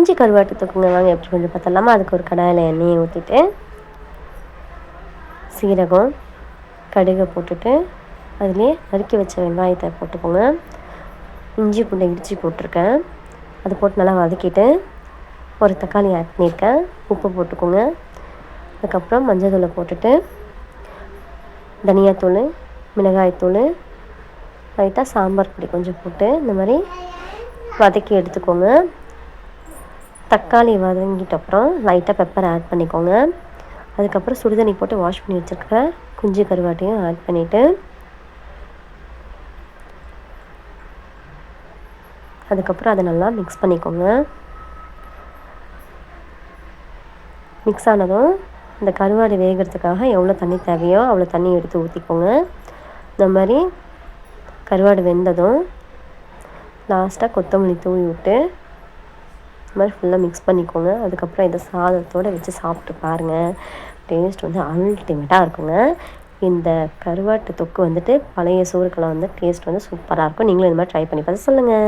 இஞ்சி கருவாட்டு தொக்குங்க. வாங்க எப்படி கொஞ்சம் பார்த்தலாமா? அதுக்கு ஒரு கடாயில் எண்ணெயை ஊற்றிட்டு சீரகம் கடுகை போட்டுட்டு அதுலேயே நறுக்கி வச்ச வெங்காயத்தை போட்டுக்கோங்க. இஞ்சி பூண்டை இடித்து போட்டிருக்கேன். அது போட்டு நல்லா வதக்கிட்டு ஒரு தக்காளி ஆட் பண்ணியிருக்கேன். உப்பு போட்டுக்கோங்க. அதுக்கப்புறம் மஞ்சள் தூளை போட்டுட்டு தனியாத்தூள் மிளகாய்த்தூள் லைட்டாக சாம்பார் பொடி கொஞ்சம் போட்டு இந்த மாதிரி வதக்கி எடுத்துக்கோங்க. தக்காளி வதங்கிட்ட அப்புறம் லைட்டாக பெப்பர் ஆட் பண்ணிக்கோங்க. அதுக்கப்புறம் சுடுதண்ணி போட்டு வாஷ் பண்ணி வச்சுருக்க குஞ்சு கருவாட்டையும் ஆட் பண்ணிவிட்டு அதுக்கப்புறம் அதை நல்லா மிக்ஸ் பண்ணிக்கோங்க. மிக்ஸ் ஆனதும் இந்த கருவாடு வேகிறதுக்காக எவ்வளோ தண்ணி தேவையோ அவ்வளோ தண்ணி எடுத்து ஊற்றிக்கோங்க. இந்த மாதிரி கருவாடு வெந்ததும் லாஸ்ட்டாக கொத்தமல்லி தூவி விட்டு இந்த மாதிரி ஃபுல்லாக மிக்ஸ் பண்ணிக்கோங்க. அதுக்கப்புறம் இதை சாதத்தோடு வச்சு சாப்பிட்டு பாருங்கள். டேஸ்ட் வந்து அல்டிமேட்டாக இருக்குங்க. இந்த கருவாட்டு தொக்கு வந்துட்டு பழைய சோறுக்கெல்லாம் வந்து டேஸ்ட் வந்து சூப்பராக இருக்கும். நீங்களும் இந்த மாதிரி ட்ரை பண்ணி பார்த்து சொல்லுங்கள்.